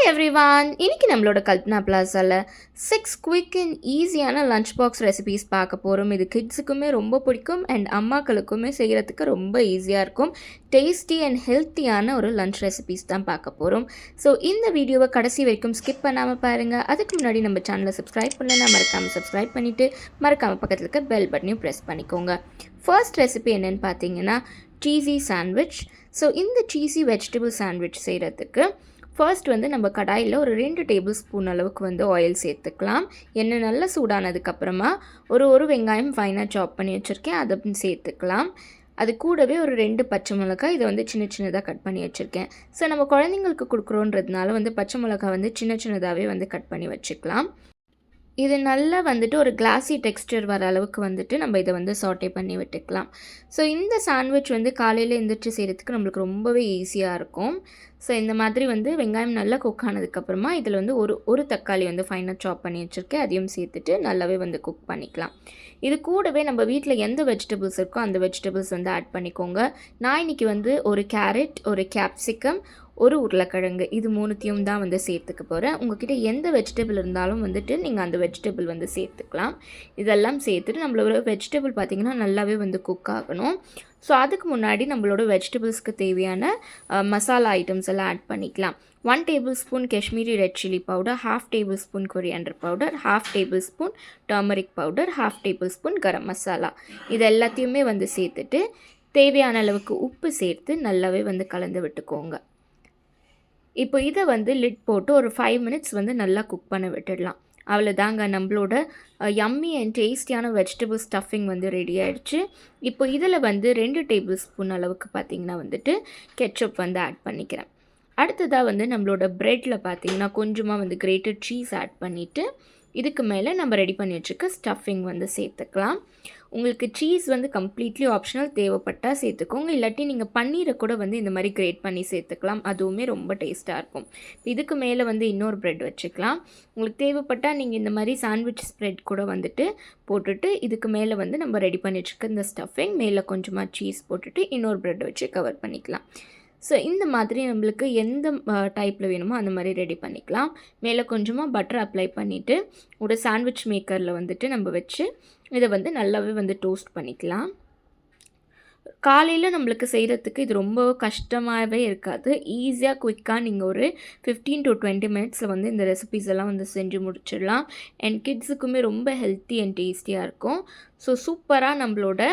Hi everyone, இன்னைக்கு நம்மளோட Kalpana பிளாஸாவில் 6 quick and ஈஸியான லஞ்ச் பாக்ஸ் ரெசிபீஸ் பார்க்க போகிறோம். இது கிட்ஸுக்குமே ரொம்ப பிடிக்கும் அண்ட் அம்மாக்களுக்குமே செய்கிறதுக்கு ரொம்ப ஈஸியாக இருக்கும். டேஸ்டி அண்ட் ஹெல்த்தியான ஒரு லஞ்ச் ரெசிபீஸ் தான் பார்க்க போகிறோம். ஸோ இந்த வீடியோவை கடைசி வரைக்கும் ஸ்கிப் பண்ணாமல் பாருங்கள். அதுக்கு முன்னாடி நம்ம சேனலை சப்ஸ்கிரைப் பண்ணலன்னா மறக்காமல் சப்ஸ்கிரைப் பண்ணிவிட்டு மறக்காமல் பக்கத்தில் இருக்க பெல் பட்டனையும் ப்ரெஸ் பண்ணிக்கோங்க. ஃபர்ஸ்ட் ரெசிபி என்னென்னு பார்த்தீங்கன்னா சீஸி சாண்ட்விச். ஸோ இந்த சீஸி வெஜிடபிள் சாண்ட்விச் செய்கிறதுக்கு ஃபர்ஸ்ட் வந்து நம்ம கடாயில் ஒரு 2 டேபிள் ஸ்பூன் அளவுக்கு வந்து ஆயில் சேர்த்துக்கலாம். எண்ணெய் நல்லா சூடானதுக்கப்புறமா ஒரு வெங்காயம் ஃபைனாக சாப் பண்ணி வச்சுருக்கேன், அதை சேர்த்துக்கலாம். அது கூடவே ஒரு 2 பச்சை மிளகாய், இதை வந்து சின்ன சின்னதாக கட் பண்ணி வச்சுருக்கேன். ஸோ நம்ம குழந்தைங்களுக்கு கொடுக்குறோன்றதுனால வந்து பச்சை மிளகாய் வந்து சின்ன சின்னதாகவே வந்து கட் பண்ணி வச்சுக்கலாம். இது நல்லா வந்துட்டு ஒரு கிளாஸி டெக்ஸ்டர் வர அளவுக்கு வந்துட்டு நம்ம இதை வந்து சாட்டே பண்ணி விட்டுக்கலாம். ஸோ இந்த சாண்ட்விச் வந்து காலையில் எழுந்திரிச்சு செய்கிறதுக்கு நம்மளுக்கு ரொம்பவே ஈஸியாக இருக்கும். ஸோ இந்த மாதிரி வந்து வெங்காயம் நல்லா குக் ஆனதுக்கப்புறமா இதில் வந்து ஒரு தக்காளி வந்து ஃபைனாக சாப் பண்ணி வச்சுருக்கேன், அதையும் சேர்த்துட்டு நல்லாவே வந்து குக் பண்ணிக்கலாம். இது கூடவே நம்ம வீட்டில் எந்த வெஜிடபிள்ஸ் இருக்கோ அந்த வெஜிடபிள்ஸ் வந்து ஆட் பண்ணிக்கோங்க. நான் இன்றைக்கி வந்து ஒரு கேரட், ஒரு கேப்சிகம், ஒரு உருளைக்கிழங்கு, இது 3த்தையும் தான் வந்து சேர்த்துக்க போகிறேன். உங்கள்கிட்ட எந்த வெஜிடபிள் இருந்தாலும் வந்துட்டு நீங்கள் அந்த வெஜிடபிள் வந்து சேர்த்துக்கலாம். இதெல்லாம் சேர்த்துட்டு நம்மளோட வெஜிடபிள் பார்த்திங்கன்னா நல்லாவே வந்து குக் ஆகணும். ஸோ அதுக்கு முன்னாடி நம்மளோட வெஜிடபிள்ஸ்க்கு தேவையான மசாலா ஐட்டம்ஸ் எல்லாம் ஆட் பண்ணிக்கலாம். 1 tablespoon Kashmiri red chilli powder, 1/2 tablespoon coriander powder, 1/2 tablespoon turmeric powder, 1/2 tablespoon garam masala, இது எல்லாத்தையுமே வந்து சேர்த்துட்டு தேவையான அளவுக்கு உப்பு சேர்த்து நல்லாவே வந்து கலந்து விட்டுக்கோங்க. இப்போ இதை வந்து லிட் போட்டு ஒரு 5 மினிட்ஸ் வந்து நல்லா குக் பண்ண விட்டுடலாம். அவ்வளோதாங்க, நம்மளோட யம்மி அண்ட் டேஸ்டியான வெஜிடபிள் ஸ்டஃபிங் வந்து ரெடி ஆகிடுச்சு. இப்போ இதில் வந்து 2 டேபிள் ஸ்பூன் அளவுக்கு பார்த்திங்கன்னா வந்துட்டு கெட்சப் வந்து ஆட் பண்ணிக்கிறேன். அடுத்ததாக வந்து நம்மளோட ப்ரெட்டில் பார்த்திங்கன்னா கொஞ்சமாக வந்து கிரேட்டட் சீஸ் ஆட் பண்ணிவிட்டு இதுக்கு மேலே நம்ம ரெடி பண்ணி வச்சுக்க ஸ்டஃபிங் வந்து சேர்த்துக்கலாம். உங்களுக்கு சீஸ் வந்து கம்ப்ளீட்லி ஆப்ஷனல், தேவைப்பட்டால் சேர்த்துக்கோங்க. இல்லாட்டி நீங்கள் பன்னீரை கூட வந்து இந்த மாதிரி கிரேட் பண்ணி சேர்த்துக்கலாம், அதுவுமே ரொம்ப டேஸ்ட்டாக இருக்கும். இதுக்கு மேலே வந்து இன்னொரு ப்ரெட் வச்சுக்கலாம். உங்களுக்கு தேவைப்பட்டால் நீங்கள் இந்த மாதிரி சாண்ட்விச் ஸ்ப்ரெட் கூட வந்துட்டு போட்டுட்டு இதுக்கு மேலே வந்து நம்ம ரெடி பண்ணி வச்சுக்க இந்த ஸ்டஃபிங் மேலே கொஞ்சமாக சீஸ் போட்டுட்டு இன்னொரு ப்ரெட் வச்சு கவர் பண்ணிக்கலாம். ஸோ இந்த மாதிரி நம்மளுக்கு எந்த டைப்பில் வேணுமோ அந்த மாதிரி ரெடி பண்ணிக்கலாம். மேலே கொஞ்சமாக பட்டர் அப்ளை பண்ணிவிட்டு ஒரு சாண்ட்விச் மேக்கரில் வந்துட்டு நம்ம வச்சு இதை வந்து நல்லாவே வந்து டோஸ்ட் பண்ணிக்கலாம். காலையில் நம்மளுக்கு செய்கிறதுக்கு இது ரொம்ப கஷ்டமாகவே இருக்காது. ஈஸியாக குயிக்காக நீங்கள் ஒரு 15 to 20 மினிட்ஸில் வந்து இந்த ரெசிபீஸ் எல்லாம் வந்து செஞ்சு முடிச்சிடலாம். அண்ட் கிட்ஸுக்குமே ரொம்ப ஹெல்த்தி அண்ட் டேஸ்டியாக இருக்கும். ஸோ சூப்பராக நம்மளோட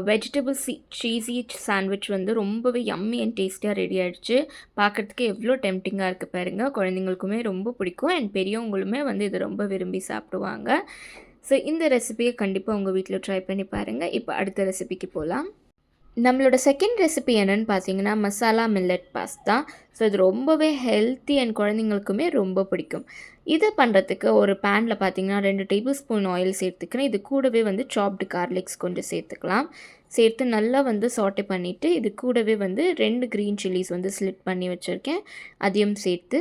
வெஜிடபிள் சீஸி சாண்ட்விச் வந்து ரொம்பவே யம்மி அண்ட் டேஸ்டியாக ரெடி ஆகிடுச்சு. பார்க்குறதுக்கு எவ்வளோ டெம்டிங்காக இருக்குது பாருங்கள். குழந்தைங்களுக்குமே ரொம்ப பிடிக்கும் அண்ட் பெரியவங்களுமே வந்து இதை ரொம்ப விரும்பி சாப்பிடுவாங்க. ஸோ இந்த ரெசிபியை கண்டிப்பாக உங்கள் வீட்டில் ட்ரை பண்ணி பாருங்கள். இப்போ அடுத்த ரெசிபிக்கு போகலாம். நம்மளோட செகண்ட் ரெசிபி என்னென்னு பார்த்தீங்கன்னா மசாலா மில்லட் பாஸ்தா. ஸோ இது ரொம்பவே ஹெல்த்தி அண்ட் குழந்தைங்களுக்குமே ரொம்ப பிடிக்கும். இதை பண்ணுறதுக்கு ஒரு பேனில் பார்த்தீங்கன்னா 2 டேபிள் ஸ்பூன் ஆயில் சேர்த்துக்கிறேன். இது கூடவே வந்து சாப்டு கார்லிக்ஸ் கொஞ்சம் சேர்த்துக்கலாம். சேர்த்து நல்லா வந்து சாட்டே பண்ணிவிட்டு இது கூடவே வந்து 2 க்ரீன் சில்லிஸ் வந்து ஸ்லிட் பண்ணி வச்சுருக்கேன், அதையும் சேர்த்து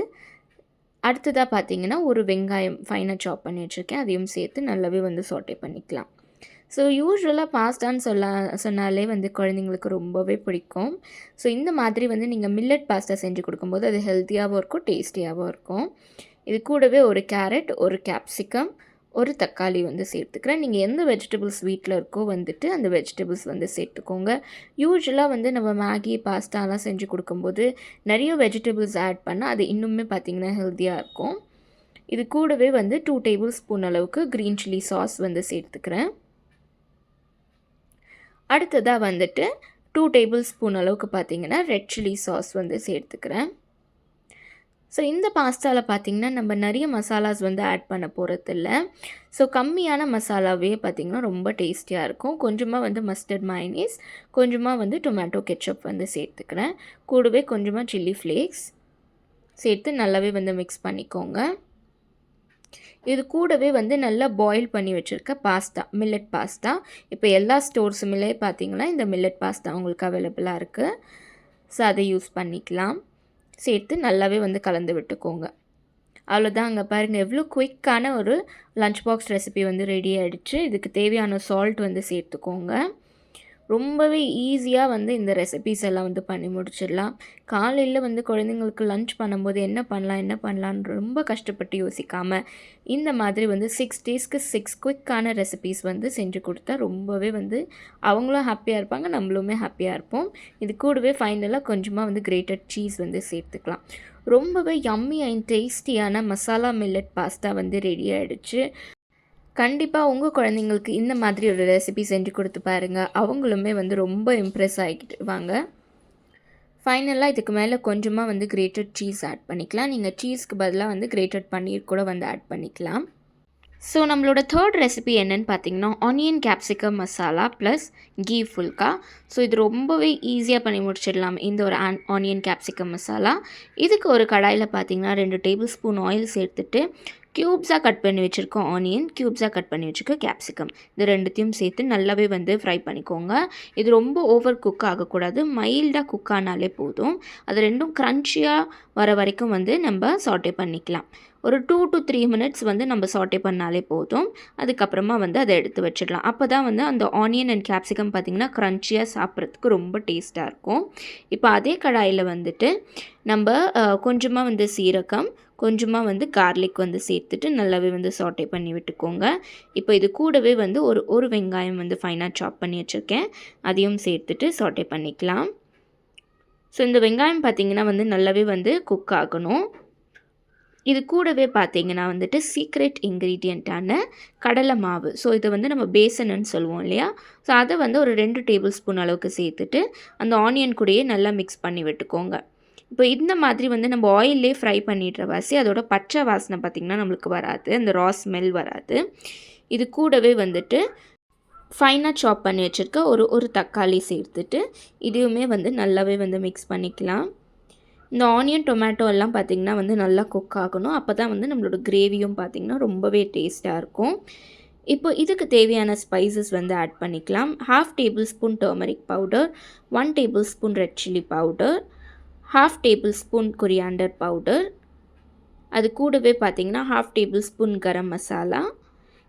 அடுத்ததாக பார்த்தீங்கன்னா ஒரு வெங்காயம் ஃபைனாக சாப் பண்ணி வச்சுருக்கேன், அதையும் சேர்த்து நல்லாவே வந்து சாட்டே பண்ணிக்கலாம். ஸோ யூஸ்வலாக பாஸ்தான்னு சொன்னாலே வந்து குழந்தைங்களுக்கு ரொம்பவே பிடிக்கும். ஸோ இந்த மாதிரி வந்து நீங்கள் மில்லட் பாஸ்தா செஞ்சு கொடுக்கும்போது அது ஹெல்த்தியாகவும் இருக்கும், டேஸ்டியாகவும் இருக்கும். இது கூடவே ஒரு கேரட், ஒரு கேப்சிகம், ஒரு தக்காளி வந்து சேர்த்துக்கிறேன். நீங்கள் எந்த வெஜிடபிள்ஸ் வீட்டில் இருக்கோ வந்துட்டு அந்த வெஜிடபிள்ஸ் வந்து சேர்த்துக்கோங்க. யூஸ்வலாக வந்து நம்ம மேகி, பாஸ்தாலாம் செஞ்சு கொடுக்கும்போது நிறைய வெஜிடபிள்ஸ் ஆட் பண்ணால் அது இன்னுமே பார்த்திங்கன்னா ஹெல்த்தியாக இருக்கும். இது கூடவே வந்து 2 டேபிள் ஸ்பூன் அளவுக்கு க்ரீன் சில்லி சாஸ் வந்து சேர்த்துக்கிறேன். அடுத்ததாக வந்துட்டு 2 டேபிள் ஸ்பூன் அளவுக்கு பார்த்திங்கன்னா ரெட் சில்லி சாஸ் வந்து சேர்த்துக்கிறேன். ஸோ இந்த பாஸ்தாவில் பார்த்திங்கன்னா நம்ம நிறைய மசாலாஸ் வந்து ஆட் பண்ண போகிறதில்ல. ஸோ கம்மியான மசாலாவே பார்த்திங்கன்னா ரொம்ப டேஸ்டியாக இருக்கும். கொஞ்சமாக வந்து மஸ்டர்ட் மயனீஸ், கொஞ்சமாக வந்து டொமேட்டோ கெச்சப் வந்து சேர்த்துக்கிறேன். கூடவே கொஞ்சமாக சில்லி ஃப்ளேக்ஸ் சேர்த்து நல்லாவே வந்து மிக்ஸ் பண்ணிக்கோங்க. இது கூடவே வந்து நல்லா பாயில் பண்ணி வச்சுருக்க பாஸ்தா, மில்லட் பாஸ்தா. இப்போ எல்லா ஸ்டோர்ஸுமே பார்த்திங்கன்னா இந்த மில்லட் பாஸ்தா உங்களுக்கு அவைலபிளாக இருக்குது. ஸோ அதை யூஸ் பண்ணிக்கலாம். சேர்த்து நல்லாவே வந்து கலந்து விட்டுக்கோங்க. அவ்வளோதான், அங்கே பாருங்கள் எவ்வளோ குயிக்கான ஒரு லஞ்ச் பாக்ஸ் ரெசிபி வந்து ரெடி ஆகிடுச்சு. இதுக்கு தேவையான சால்ட் வந்து சேர்த்துக்கோங்க. ரொம்பவே ஈஸியாக வந்து இந்த ரெசிபீஸ் எல்லாம் வந்து பண்ணி முடிச்சிடலாம். காலையில் வந்து குழந்தைங்களுக்கு லன்ச் பண்ணும்போது என்ன பண்ணலான்னு ரொம்ப கஷ்டப்பட்டு யோசிக்காமல் இந்த மாதிரி வந்து 6 டேஸ்க்கு 6 குயிக்கான ரெசிபீஸ் வந்து செஞ்சு கொடுத்தா ரொம்பவே வந்து அவங்களும் ஹாப்பியாக இருப்பாங்க, நம்மளுமே ஹாப்பியாக இருப்போம். இது கூடவே ஃபைனலாக கொஞ்சமாக வந்து கிரேட்டட் சீஸ் வந்து சேர்த்துக்கலாம். ரொம்பவே யம்மி அண்ட் டேஸ்டியான மசாலா மில்லட் பாஸ்தா வந்து ரெடி ஆகிடுச்சு. கண்டிப்பாக உங்கள் குழந்தைங்களுக்கு இந்த மாதிரி ஒரு ரெசிபி செஞ்சு கொடுத்து பாருங்கள். அவங்களுமே வந்து ரொம்ப இம்ப்ரெஸ் ஆகிடுவாங்க. ஃபைனலாக இதுக்கு மேலே கொஞ்சமாக வந்து கிரேட்டட் சீஸ் ஆட் பண்ணிக்கலாம். நீங்கள் சீஸ்க்கு பதிலாக வந்து கிரேட்டட் பன்னீர் கூட வந்து ஆட் பண்ணிக்கலாம். ஸோ நம்மளோட தேர்ட் ரெசிபி என்னென்னு பார்த்தீங்கன்னா onion capsicum masala plus ghee phulka. So இது ரொம்பவே ஈஸியாக பண்ணி முடிச்சிடலாம் இந்த ஒரு ஆனியன் கேப்சிகம் மசாலா. இதுக்கு ஒரு கடாயில் பார்த்தீங்கன்னா 2 டேபிள் ஸ்பூன் ஆயில் சேர்த்துட்டு க்யூப்ஸாக கட் பண்ணி வச்சுருக்கோம் ஆனியன், க்யூப்ஸாக கட் பண்ணி வச்சுருக்க கேப்சிகம், இது ரெண்டுத்தையும் சேர்த்து நல்லாவே வந்து ஃப்ரை பண்ணிக்கோங்க. இது ரொம்ப ஓவர் குக் ஆகக்கூடாது, மைல்டாக குக் ஆனாலே போதும். அது ரெண்டும் க்ரன்ச்சியாக வர வரைக்கும் வந்து நம்ம சாட்டே பண்ணிக்கலாம். ஒரு 2 to 3 மினிட்ஸ் வந்து நம்ம சாட்டே பண்ணாலே போதும். அதுக்கப்புறமா வந்து அதை எடுத்து வச்சிடலாம். அப்போ தான் வந்து அந்த ஆனியன் அண்ட் கேப்சிகம் பார்த்திங்கன்னா க்ரன்ச்சியாக சாப்பிட்றதுக்கு ரொம்ப டேஸ்ட்டாக இருக்கும். இப்போ அதே கடாயில் வந்துட்டு நம்ம கொஞ்சமாக வந்து சீரகம், கொஞ்சமாக வந்து கார்லிக் வந்து சேர்த்துட்டு நல்லாவே வந்து சாட்டே பண்ணி விட்டுக்கோங்க. இப்போ இது கூடவே வந்து ஒரு வெங்காயம் வந்து ஃபைனாக சாப் பண்ணி வச்சுருக்கேன், அதையும் சேர்த்துட்டு சாட்டே பண்ணிக்கலாம். ஸோ இந்த வெங்காயம் பார்த்திங்கன்னா வந்து நல்லாவே வந்து குக் ஆகணும். இது கூடவே பார்த்திங்கன்னா வந்துட்டு சீக்ரெட் இன்க்ரீடியண்ட்டான கடலை மாவு, ஸோ இதை வந்து நம்ம பேசன்னு சொல்லுவோம் இல்லையா, ஸோ அதை வந்து ஒரு 2 டேபிள் ஸ்பூன் அளவுக்கு சேர்த்துட்டு அந்த ஆனியன் கூடயே நல்லா மிக்ஸ் பண்ணி விட்டுக்கோங்க. இப்போ இந்த மாதிரி வந்து நம்ம ஆயிலே ஃப்ரை பண்ணிடுற வாசி அதோட பச்சை வாசனை பார்த்திங்கன்னா நம்மளுக்கு வராது, அந்த ரா ஸ்மெல் வராது. இது கூடவே வந்துட்டு ஃபைனாக சாப் பண்ணி வச்சுருக்க ஒரு தக்காளி சேர்த்துட்டு இதுவுமே வந்து நல்லாவே வந்து மிக்ஸ் பண்ணிக்கலாம். இந்த ஆனியன் டொமேட்டோ எல்லாம் பார்த்திங்கன்னா வந்து நல்லா குக் ஆகணும். அப்போ தான் வந்து நம்மளோட கிரேவியும் பார்த்திங்கன்னா ரொம்பவே டேஸ்ட்டாக இருக்கும். இப்போ இதுக்கு தேவையான ஸ்பைசஸ் வந்து ஆட் பண்ணிக்கலாம். 1/2 tablespoon turmeric powder, 1 table spoon red chilli powder, 1/2 tablespoon coriander powder, அது கூடவே பார்த்திங்கன்னா 1/2 டேபிள் ஸ்பூன் கரம் மசாலா,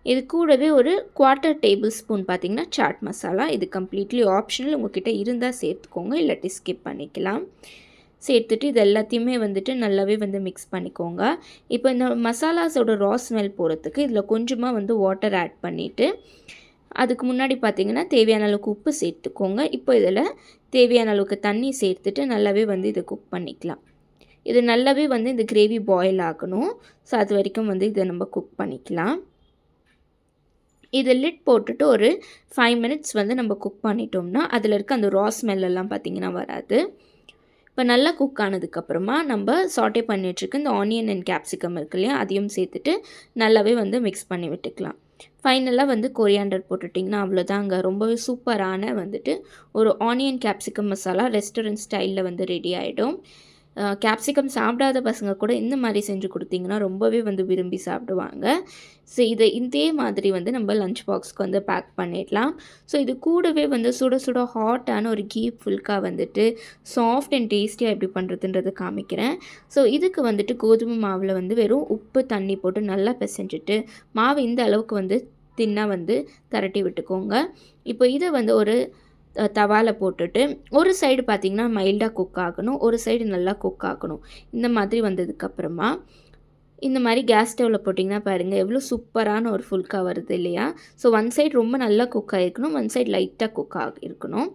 இது கூடவே ஒரு 1/4 டேபிள் ஸ்பூன் பார்த்திங்கன்னா சாட் மசாலா. இது கம்ப்ளீட்லி ஆப்ஷனல், உங்கள்கிட்ட இருந்தால் சேர்த்துக்கோங்க, இல்லாட்டி ஸ்கிப் பண்ணிக்கலாம். சேர்த்துட்டு இது எல்லாத்தையுமே வந்துட்டு நல்லாவே வந்து மிக்ஸ் பண்ணிக்கோங்க. இப்போ இந்த மசாலாஸோட ரா ஸ்மெல் போகிறதுக்கு இதில் கொஞ்சமாக வந்து வாட்டர் ஆட் பண்ணிவிட்டு அதுக்கு முன்னாடி பார்த்திங்கன்னா தேவையான அளவுக்கு உப்பு சேர்த்துக்கோங்க. இப்போ இதில் தேவையான அளவுக்கு தண்ணி சேர்த்துட்டு நல்லாவே வந்து இதை குக் பண்ணிக்கலாம். இது நல்லாவே வந்து இந்த கிரேவி பாயில் ஆகணும். ஸோ அது வரைக்கும் வந்து இதை நம்ம குக் பண்ணிக்கலாம். இதை லிட் போட்டுட்டு ஒரு 5 மினிட்ஸ் வந்து நம்ம குக் பண்ணிட்டோம்னா அதில் இருக்க அந்த ரா ஸ்மெல்லாம் பார்த்திங்கன்னா வராது. இப்போ நல்லா குக் ஆனதுக்கப்புறமா நம்ம சாட்டே பண்ணி வச்சுருக்க இந்த ஆனியன் அண்ட் கேப்சிகம் இருக்கு இல்லையா, அதையும் சேர்த்துட்டு நல்லாவே வந்து மிக்ஸ் பண்ணி விட்டுக்கலாம். ஃபைனலாக வந்து கொரியாண்டர் போட்டுட்டிங்கன்னா அவ்வளோதாங்க, ரொம்பவே சூப்பரான வந்துட்டு ஒரு ஆனியன் கேப்சிகம் மசாலா ரெஸ்டாரண்ட் ஸ்டைலில் வந்து ரெடி ஆகிடும். கேப்சிகம் சாப்பிடாத பசங்க கூட இந்த மாதிரி செஞ்சு கொடுத்தீங்கன்னா ரொம்பவே வந்து விரும்பி சாப்பிடுவாங்க. ஸோ இதை இதே மாதிரி வந்து நம்ம லஞ்ச் பாக்ஸ்க்கு வந்து பேக் பண்ணிடலாம். ஸோ இது கூடவே வந்து சுட சுட ஹாட்டான ஒரு கீ ஃபுல்கா வந்துட்டு சாஃப்ட் அண்ட் டேஸ்டியாக எப்படி பண்ணுறதுன்றது காமிக்கிறேன். ஸோ இதுக்கு வந்துட்டு கோதுமை மாவில் வந்து வெறும் உப்பு தண்ணி போட்டு நல்லா பிசைஞ்சிட்டு மாவு இந்த அளவுக்கு வந்து தின்னாக வந்து திரட்டி விட்டுக்கோங்க. இப்போ இதை வந்து ஒரு தவாவில் போட்டுட்டு ஒரு சைடு பார்த்திங்கன்னா மைல்டாக குக் ஆகணும், ஒரு சைடு நல்லா குக் ஆகணும். இந்த மாதிரி வந்ததுக்கப்புறமா இந்த மாதிரி கேஸ் ஸ்டவ்வில் போட்டிங்கன்னா பாருங்கள் எவ்வளோ சூப்பரான ஒரு ஃபுல்கா வருது இல்லையா. ஸோ ஒன் சைடு ரொம்ப நல்லா குக் ஆகிருக்கணும், ஒன் சைடு லைட்டாக குக் இருக்கணும்.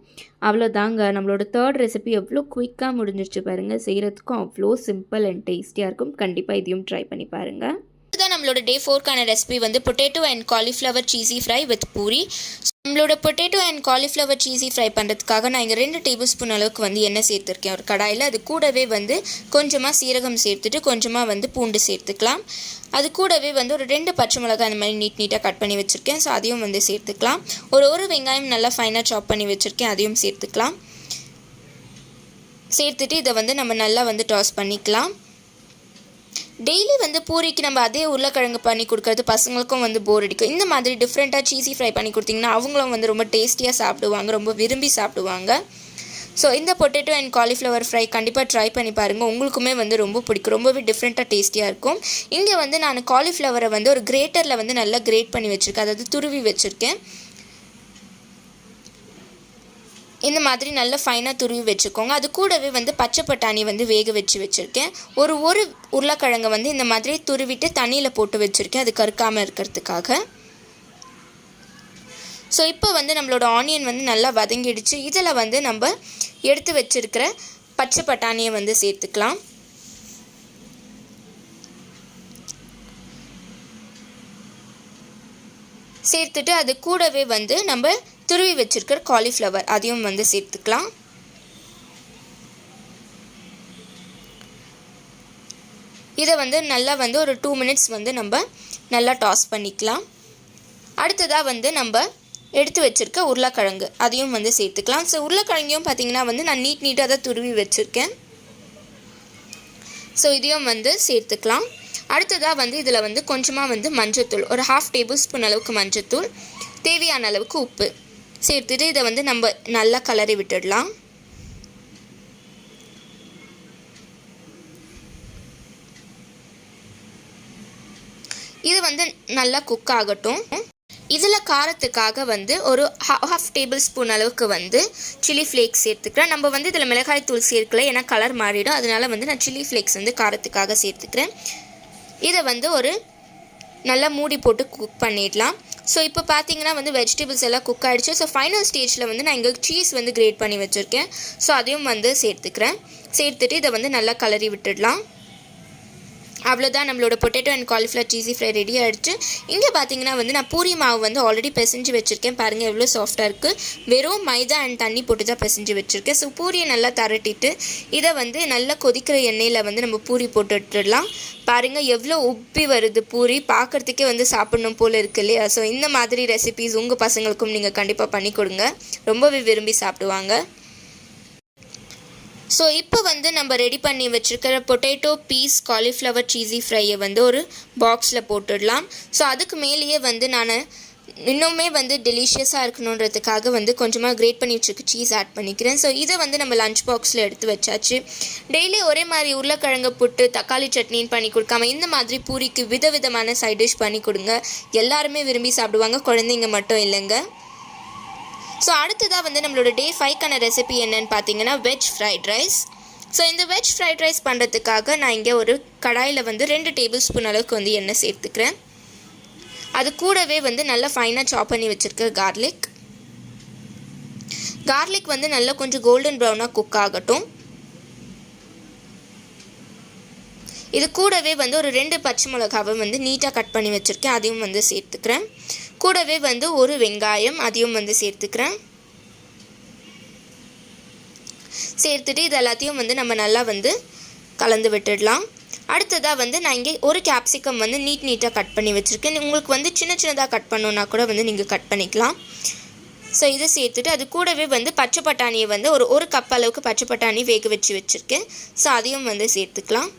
அவ்வளோதாங்க, நம்மளோட தேர்ட் ரெசிபி எவ்வளோ குயிக்காக முடிஞ்சிருச்சு பாருங்கள். செய்கிறதுக்கும் அவ்வளோ சிம்பிள் அண்ட் டேஸ்டியாக இருக்கும். கண்டிப்பாக இதையும் ட்ரை பண்ணி பாருங்கள். இதுதான் நம்மளோட டே 4க்கான ரெசிபி வந்து potato and cauliflower cheesy fry with puri. நம்மளோட potato and cauliflower cheesy fry பண்ணுறதுக்காக நான் இங்கே 2 டேபிள் ஸ்பூன் அளவுக்கு வந்து எண்ணெய் சேர்த்துருக்கேன் ஒரு கடாயில். அது கூடவே வந்து கொஞ்சமாக சீரகம் சேர்த்துட்டு கொஞ்சமாக வந்து பூண்டு சேர்த்துக்கலாம். அது கூடவே வந்து ஒரு 2 பச்சை மிளகாய் அந்த மாதிரி நீட்டாக கட் பண்ணி வச்சுருக்கேன். ஸோ அதையும் வந்து சேர்த்துக்கலாம். ஒரு வெங்காயம் நல்லா ஃபைனாக சாப் பண்ணி வச்சுருக்கேன், அதையும் சேர்த்துக்கலாம். சேர்த்துட்டு இதை வந்து நம்ம நல்லா வந்து டாஸ் பண்ணிக்கலாம். டெய்லி வந்து பூரிக்கு நம்ம அதே உருளைக்கிழங்கு பண்ணி கொடுக்கறது பசங்களுக்கும் வந்து போர் அடிக்கும். இந்த மாதிரி டிஃப்ரெண்ட்டாக சீஸி ஃப்ரை பண்ணி கொடுத்திங்கன்னா அவங்களும் வந்து ரொம்ப டேஸ்டியாக சாப்பிடுவாங்க, ரொம்ப விரும்பி சாப்பிடுவாங்க. ஸோ இந்த பொட்டேட்டோ அண்ட் காலிஃப்ளவர் ஃப்ரை கண்டிப்பாக ட்ரை பண்ணி பாருங்கள், உங்களுக்குமே வந்து ரொம்ப பிடிக்கும், ரொம்பவே டிஃப்ரெண்ட்டாக டேஸ்டியாக இருக்கும். இங்கே வந்து நான் காலிஃப்ளவரை வந்து ஒரு கிரேட்டரில் வந்து நல்லா கிரேட் பண்ணி வச்சுருக்கேன், அதாவது துருவி வச்சுருக்கேன். இந்த மாதிரி நல்ல ஃபைனாக துருவி வச்சுக்கோங்க. அது கூடவே வந்து பச்சை பட்டாணி வந்து வேக வச்சுருக்கேன். ஒரு உருளைக்கிழங்கை வந்து இந்த மாதிரி துருவிட்டு தண்ணியில் போட்டு வச்சுருக்கேன், அது கருக்காமல் இருக்கிறதுக்காக. ஸோ இப்போ வந்து நம்மளோட ஆனியன் வந்து நல்லா வதங்கிடுச்சு. இதில் வந்து நம்ம எடுத்து வச்சுருக்கிற பச்சை பட்டாணியை வந்து சேர்த்துக்கலாம். சேர்த்துட்டு அது கூடவே வந்து நம்ம துருவி வச்சுருக்கிற காலிஃப்ளவர் அதையும் வந்து சேர்த்துக்கலாம். இதை வந்து நல்லா வந்து ஒரு 2 மினிட்ஸ் வந்து நம்ம நல்லா டாஸ் பண்ணிக்கலாம். அடுத்ததாக வந்து நம்ம எடுத்து வச்சுருக்க உருளைக்கிழங்கு அதையும் வந்து சேர்த்துக்கலாம். ஸோ உருளைக்கிழங்கையும் பார்த்திங்கன்னா வந்து நான் நீட்டாக தான் துருவி வச்சுருக்கேன். ஸோ இதையும் வந்து சேர்த்துக்கலாம். அடுத்ததாக வந்து இதில் வந்து கொஞ்சமாக வந்து மஞ்சத்தூள், ஒரு 1/2 டேபிள் ஸ்பூன் அளவுக்கு மஞ்சத்தூள், தேவையான அளவுக்கு உப்பு சேர்த்துட்டு இதை வந்து நம்ம நல்லா கலரி விட்டுடலாம். இது வந்து நல்லா குக் ஆகட்டும். இதில் காரத்துக்காக வந்து ஒரு 1/2 டேபிள் ஸ்பூன் அளவுக்கு வந்து சில்லி ஃப்ளேக்ஸ் சேர்த்துக்கிறேன். நம்ம வந்து இதில் மிளகாய் தூள் சேர்க்கல, ஏன்னா கலர் மாறிடும். அதனால வந்து நான் சில்லி ஃப்ளேக்ஸ் வந்து காரத்துக்காக சேர்த்துக்கிறேன். இதை வந்து ஒரு நல்லா மூடி போட்டு குக் பண்ணிடலாம். ஸோ இப்போ பார்த்தீங்கன்னா வந்து வெஜிடபிள்ஸ் எல்லாம் குக் ஆகிடுச்சு. ஸோ ஃபைனல் ஸ்டேஜில் வந்து நான் இங்கே சீஸ் வந்து கிரேட் பண்ணி வச்சுருக்கேன். ஸோ அதையும் வந்து சேர்த்துட்டு இதை வந்து நல்லா கலரி விட்டுடலாம். அவ்வளோதான், நம்மளோட potato and cauliflower cheesy fry ready ஆகிடுச்சு. இங்கே பார்த்தீங்கன்னா வந்து நான் பூரி மாவு வந்து ஆல்ரெடி பிசைஞ்சு வச்சுருக்கேன். பாருங்கள் எவ்வளோ சாஃப்டாக இருக்குது. வெறும் மைதா அண்ட் தண்ணி போட்டு தான் பிசைஞ்சு வச்சுருக்கேன். ஸோ பூரியை நல்லா தரட்டிட்டு இதை வந்து நல்லா கொதிக்கிற எண்ணெயில் வந்து நம்ம பூரி போட்டு விட்டுடலாம். பாருங்கள் எவ்வளோ உப்பி வருது பூரி, பார்க்குறதுக்கே வந்து சாப்பிடணும் போல் இருக்கு இல்லையா? ஸோ இந்த மாதிரி ரெசிபீஸ் உங்கள் பசங்களுக்கும் நீங்கள் கண்டிப்பாக பண்ணி கொடுங்க, ரொம்பவே விரும்பி சாப்பிடுவாங்க. ஸோ இப்போ வந்து நம்ம ரெடி பண்ணி வச்சுருக்கிற பொட்டேட்டோ பீஸ் காலிஃப்ளவர் சீஸி ஃப்ரையை வந்து ஒரு பாக்ஸில் போட்டுடலாம். ஸோ அதுக்கு மேலேயே வந்து நான் இன்னுமே வந்து டெலிஷியஸாக இருக்கணுன்றதுக்காக வந்து கொஞ்சமாக கிரேட் பண்ணி வச்சுருக்க சீஸ் ஆட் பண்ணிக்கிறேன். ஸோ இதை வந்து நம்ம லஞ்ச் பாக்ஸில் எடுத்து வச்சாச்சு. டெய்லி ஒரே மாதிரி உருளைக்கிழங்கு புட்டு தக்காளி சட்னின்னு பண்ணி கொடுக்காம இந்த மாதிரி பூரிக்கு விதவிதமான சைட் டிஷ் பண்ணி கொடுங்க. எல்லாருமே விரும்பி சாப்பிடுவாங்க, குழந்தைங்க மட்டும் இல்லைங்க. ஸோ அடுத்ததாக வந்து நம்மளோட டே 5க்கான ரெசிபி என்னன்னு பார்த்தீங்கன்னா வெஜ் ஃப்ரைட் ரைஸ். ஸோ இந்த வெஜ் ஃப்ரைட் ரைஸ் பண்ணுறதுக்காக நான் இங்கே ஒரு கடாயில் வந்து 2 டேபிள் ஸ்பூன் அளவுக்கு வந்து எண்ணெய் சேர்த்துக்கிறேன். அது கூடவே வந்து நல்லா ஃபைனாக சாப் பண்ணி வச்சுருக்க கார்லிக் வந்து நல்லா கொஞ்சம் கோல்டன் ப்ரௌனாக குக் ஆகட்டும். இது கூடவே வந்து ஒரு 2 பச்சை மிளகாவை வந்து நீட்டாக கட் பண்ணி வச்சுருக்கேன், அதையும் வந்து சேர்த்துக்கிறேன். கூடவே வந்து ஒரு வெங்காயம் அதையும் வந்து சேர்த்துக்கிறேன். சேர்த்துட்டு இது எல்லாத்தையும் வந்து நம்ம நல்லா வந்து கலந்து விட்டுடலாம். அடுத்ததாக வந்து நான் இங்கே ஒரு கேப்சிகம் வந்து நீட்டாக கட் பண்ணி வச்சுருக்கேன். உங்களுக்கு வந்து சின்னதாக கட் பண்ணணுன்னா கூட வந்து நீங்கள் கட் பண்ணிக்கலாம். ஸோ இதை சேர்த்துட்டு அது கூடவே வந்து பச்சை பட்டாணியை வந்து ஒரு கப் அளவுக்கு பச்சை பட்டாணி வேக வச்சுருக்கேன். ஸோ அதையும் வந்து சேர்த்துக்கலாம்.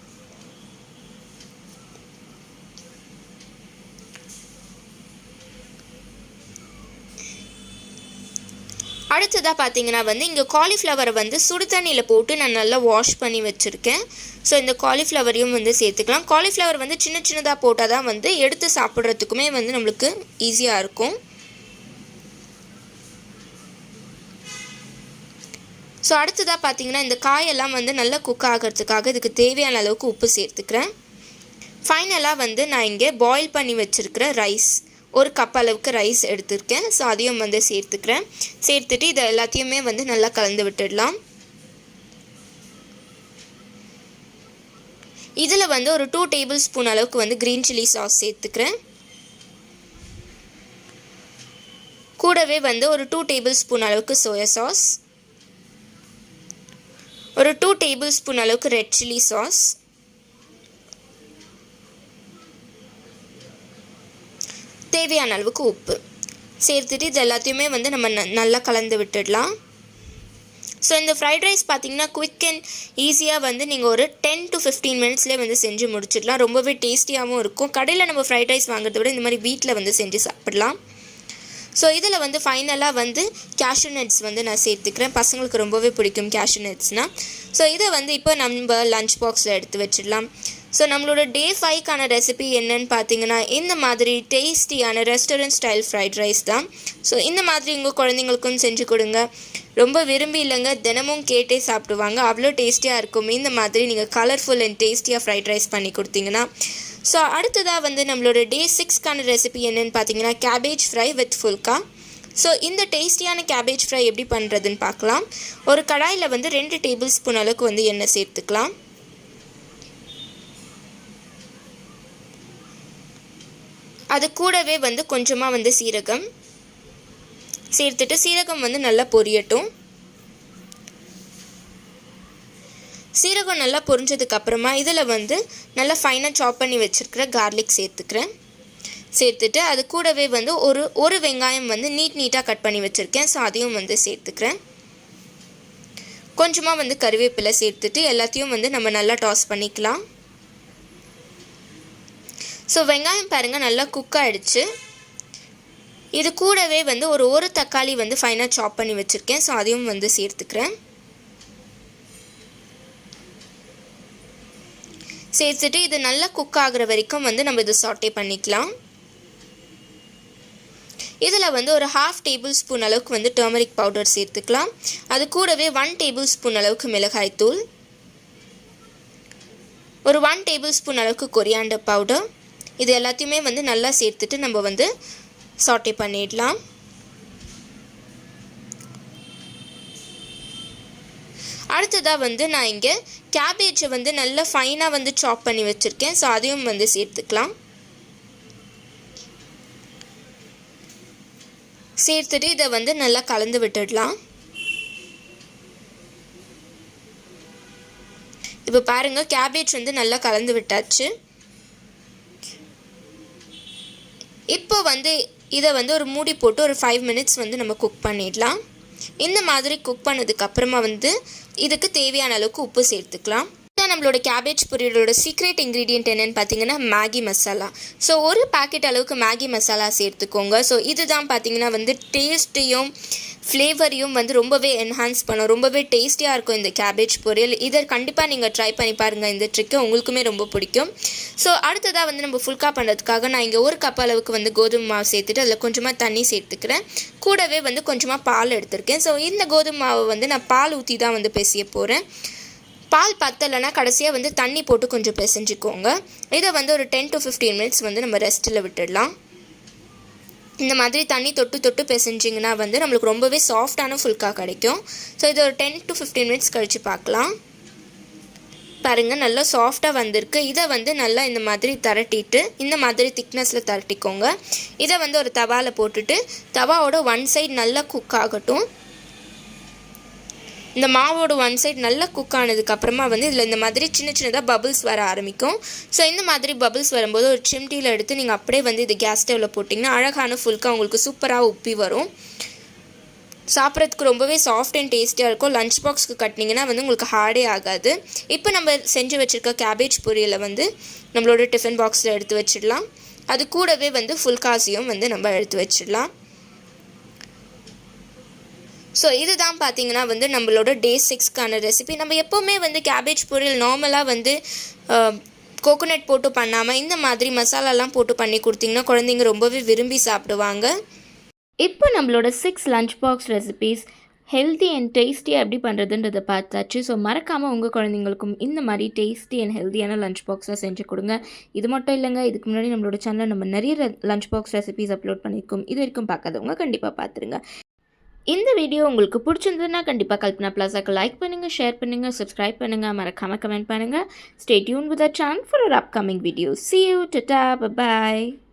அடுத்ததாக பார்த்தீங்கன்னா வந்து இங்கே காலிஃப்ளவரை வந்து சுடு தண்ணியில் போட்டு நான் நல்லா வாஷ் பண்ணி வச்சுருக்கேன். ஸோ இந்த காலிஃப்ளவரையும் வந்து சேர்த்துக்கலாம். காலிஃப்ளவர் வந்து சின்னதாக போட்டால் தான் வந்து எடுத்து சாப்பிட்றதுக்குமே வந்து நம்மளுக்கு ஈஸியாக இருக்கும். ஸோ அடுத்ததாக பார்த்தீங்கன்னா இந்த காயெல்லாம் வந்து நல்லா குக் ஆகிறதுக்காக இதுக்கு தேவையான அளவுக்கு உப்பு சேர்த்துக்கிறேன். ஃபைனலாக வந்து நான் இங்கே பாயில் பண்ணி வச்சுருக்கிற ரைஸ், ஒரு கப் அளவுக்கு ரைஸ் எடுத்துருக்கேன். ஸோ அதையும் வந்து சேர்த்துட்டு இதை எல்லாத்தையுமே வந்து நல்லா கலந்து விட்டுடலாம். இதில் வந்து ஒரு 2 டேபிள் ஸ்பூன் அளவுக்கு வந்து க்ரீன் சில்லி சாஸ் சேர்த்துக்கிறேன். கூடவே வந்து ஒரு 2 டேபிள் ஸ்பூன் அளவுக்கு சோயா சாஸ், ஒரு 2 டேபிள் ஸ்பூன் அளவுக்கு ரெட் சில்லி சாஸ், தேவையான அளவுக்கு உப்பு சேர்த்துட்டு இது எல்லாத்தையுமே வந்து நம்ம நல்லா கலந்து விட்டுடலாம். ஸோ இந்த ஃப்ரைட் ரைஸ் பார்த்திங்கன்னா குவிக் அண்ட் ஈஸியாக வந்து நீங்கள் ஒரு 10 to 15 மினிட்ஸ்லேயே வந்து செஞ்சு முடிச்சிடலாம். ரொம்பவே டேஸ்டியாகவும் இருக்கும். கடையில் நம்ம ஃப்ரைட் ரைஸ் வாங்குறத விட இந்த மாதிரி வீட்டில் வந்து செஞ்சு சாப்பிடலாம். ஸோ இதில் வந்து ஃபைனலாக வந்து கேஷ்யூ நட்ஸ் வந்து நான் சேர்த்துக்கிறேன். பசங்களுக்கு ரொம்பவே பிடிக்கும் கேஷ்யூ நட்ஸ்னால். ஸோ இதை வந்து இப்போ நம்ம லஞ்ச் பாக்ஸில் எடுத்து வச்சிடலாம். ஸோ நம்மளோட டே 5க்கான ரெசிபி என்னன்னு பார்த்தீங்கன்னா இந்த மாதிரி டேஸ்டியான ரெஸ்டாரண்ட் ஸ்டைல் ஃப்ரைட் ரைஸ் தான். ஸோ இந்த மாதிரி உங்கள் குழந்தைங்களுக்கும் செஞ்சு கொடுங்க. ரொம்ப விரும்பி இல்லைங்க தினமும் கேட்டே சாப்பிடுவாங்க. அவ்வளோ டேஸ்டியாக இருக்கும் இந்த மாதிரி நீங்கள் கலர்ஃபுல் அண்ட் டேஸ்டியாக ஃப்ரைட் ரைஸ் பண்ணி கொடுத்தீங்கன்னா. ஸோ அடுத்ததாக வந்து நம்மளோட டே 6க்கான ரெசிபி என்னென்னு பார்த்தீங்கன்னா cabbage fry with phulka. So இந்த டேஸ்டியான கேபேஜ் ஃப்ரை எப்படி பண்ணுறதுன்னு பார்க்கலாம். ஒரு கடாயில் வந்து 2 டேபிள் ஸ்பூன் அளவுக்கு வந்து எண்ணெய் சேர்த்துக்கலாம். அது கூடவே வந்து கொஞ்சமாக வந்து சீரகம் சேர்த்துட்டு சீரகம் வந்து நல்லா பொரியட்டும். சீரகம் நல்லா பொரிஞ்சதுக்கப்புறமா இதில் வந்து நல்லா ஃபைனாக சாப் பண்ணி வச்சுருக்கிற கார்லிக் சேர்த்துட்டு அது கூடவே வந்து ஒரு வெங்காயம் வந்து நீட்டாக கட் பண்ணி வச்சுருக்கேன். ஸோ அதையும் வந்து சேர்த்துக்கிறேன். கொஞ்சமாக வந்து கருவேப்பிலை சேர்த்துட்டு எல்லாத்தையும் வந்து நம்ம நல்லா டாஸ் பண்ணிக்கலாம். ஸோ வெங்காயம் பாருங்கள் நல்லா குக் ஆகிடுச்சு. இது கூடவே வந்து ஒரு தக்காளி வந்து ஃபைனாக சாப் பண்ணி வச்சுருக்கேன். ஸோ அதையும் வந்து சேர்த்துக்கிறேன். சேர்த்துட்டு இது நல்லா குக் ஆகிற வரைக்கும் வந்து நம்ம இதை சாட்டே பண்ணிக்கலாம். இதில் வந்து ஒரு 1/2 டேபிள் ஸ்பூன் அளவுக்கு வந்து டர்மரிக் பவுடர் சேர்த்துக்கலாம். அது கூடவே 1 டேபிள் ஸ்பூன் அளவுக்கு மிளகாய்த்தூள், ஒரு 1 டேபிள் ஸ்பூன் அளவுக்கு கொரியாண்டர் பவுடர், இது எல்லாத்தையுமே வந்து நல்லா சேர்த்துட்டு நம்ம வந்து சாட்டே பண்ணிடலாம். அடுத்ததாக வந்து நான் இங்கே கேபேஜை வந்து நல்லா ஃபைனாக வந்து சாப் பண்ணி வச்சுருக்கேன். ஸோ அதையும் வந்து சேர்த்துக்கலாம். சேர்த்துட்டு இதை வந்து நல்லா கலந்து விட்டுடலாம். இப்போ பாருங்கள் கேபேஜ் வந்து நல்லா கலந்து விட்டாச்சு. இப்போ வந்து இதை வந்து ஒரு மூடி போட்டு ஒரு 5 மினிட்ஸ் வந்து நம்ம குக் பண்ணிடலாம். இந்த மாதிரி குக் பண்ணதுக்கப்புறமா வந்து இதுக்கு தேவையான அளவுக்கு உப்பு சேர்த்துக்கலாம். நம்மளோட கேபேஜ் பொரியலோட சீக்ரெட் இன்க்ரீடியன்ட் என்னென்னு பார்த்தீங்கன்னா மேகி மசாலா. ஸோ ஒரு பாக்கெட் அளவுக்கு மேகி மசாலா சேர்த்துக்கோங்க. ஸோ இதுதான் பார்த்தீங்கன்னா வந்து டேஸ்ட்டையும் ஃப்ளேவரையும் வந்து ரொம்பவே என்ஹான்ஸ் பண்ணும். ரொம்பவே டேஸ்டியாக இருக்கும் இந்த கேபேஜ் பொரியல். இதை கண்டிப்பாக நீங்கள் ட்ரை பண்ணி பாருங்கள். இந்த ட்ரிக்கு உங்களுக்குமே ரொம்ப பிடிக்கும். ஸோ அடுத்ததாக வந்து நம்ம ஃபுல்கா பண்ணுறதுக்காக நான் இங்கே 1 கப் அளவுக்கு வந்து கோதுமை மாவு சேர்த்துட்டு அதில் கொஞ்சமாக தண்ணி சேர்த்துக்கிறேன். கூடவே வந்து கொஞ்சமாக பால் எடுத்திருக்கேன். ஸோ இந்த கோதுமை மாவை வந்து நான் பால் ஊற்றி தான் வந்து பிசைய போகிறேன். பால் பத்தலைன்னா கடைசியாக வந்து தண்ணி போட்டு கொஞ்சம் பிசைஞ்சிக்கோங்க. இதை வந்து ஒரு 10 to 15 மினிட்ஸ் வந்து நம்ம ரெஸ்ட்டில் விட்டுடலாம். இந்த மாதிரி தண்ணி தொட்டு பிசைஞ்சிங்கன்னா வந்து நம்மளுக்கு ரொம்பவே சாஃப்டான ஃபுல்கா கிடைக்கும். ஸோ இதை ஒரு 10 to 15 மினிட்ஸ் கழித்து பார்க்கலாம். பாருங்கள் நல்லா சாஃப்டாக வந்திருக்கு. இதை வந்து நல்லா இந்த மாதிரி திரட்டிட்டு இந்த மாதிரி திக்னஸில் திரட்டிக்கோங்க. இதை வந்து ஒரு தவாவில் போட்டுட்டு தவாவோட 1 சைடு நல்லா குக் ஆகட்டும். இந்த மாவோட 1 சைடு நல்லா குக் ஆனதுக்கப்புறமா வந்து இதில் இந்த மாதிரி சின்னதாக பபிள்ஸ் வர ஆரம்பிக்கும். ஸோ இந்த மாதிரி பபிள்ஸ் வரும்போது ஒரு சிம்டியில் எடுத்து நீங்கள் அப்படியே வந்து இது கேஸ் ஸ்டவ்வில் போட்டிங்கன்னா அழகான ஃபுல்கா உங்களுக்கு சூப்பராக உப்பி வரும். சாப்பிட்றதுக்கு ரொம்பவே சாஃப்ட் அண்ட் டேஸ்டியாக இருக்கும். லஞ்ச் பாக்ஸ்க்கு கட்டினீங்கன்னா வந்து உங்களுக்கு ஹார்டே ஆகாது. இப்போ நம்ம செஞ்சு வச்சுருக்க கேபேஜ் பொரியலை வந்து நம்மளோட டிஃபன் பாக்ஸில் எடுத்து வச்சிடலாம். அது கூடவே வந்து ஃபுல்காஸையும் வந்து நம்ம எடுத்து வச்சிடலாம். ஸோ இதுதான் பார்த்தீங்கன்னா வந்து நம்மளோட டே 6க்கான ரெசிபி. நம்ம எப்போவுமே வந்து கேபேஜ் பொரியல் நார்மலாக வந்து கோகோனட் போட்டு பண்ணாமல் இந்த மாதிரி மசாலாலாம் போட்டு பண்ணி கொடுத்தீங்கன்னா குழந்தைங்க ரொம்பவே விரும்பி சாப்பிடுவாங்க. இப்போ நம்மளோட 6 lunch box recipes healthy and டேஸ்டியாக எப்படி பண்ணுறதுன்றதை பார்த்தாச்சு. ஸோ மறக்காமல் உங்கள் குழந்தைங்களுக்கும் இந்த மாதிரி டேஸ்டி அண்ட் ஹெல்த்தியான லஞ்ச் பாக்ஸாக செஞ்சு கொடுங்க. இது மட்டும் இல்லைங்க, இதுக்கு முன்னாடி நம்மளோட சேனலில் நம்ம நிறைய லஞ்ச் பாக்ஸ் ரெசிபீஸ் அப்லோட் பண்ணியிருக்கோம். இது வரைக்கும் பார்க்காதவங்க கண்டிப்பாக பார்த்துருங்க. இந்த வீடியோ உங்களுக்கு பிடிச்சிருந்ததுன்னா கண்டிப்பாக கல்பனா பிளாசாக்கு லைக் பண்ணுங்கள், ஷேர் பண்ணுங்கள், சப்ஸ்கிரைப் பண்ணுங்கள், மறக்காமல் கமெண்ட் பண்ணுங்கள். Stay tuned with the channel for our upcoming video. See you, tata, bye bye.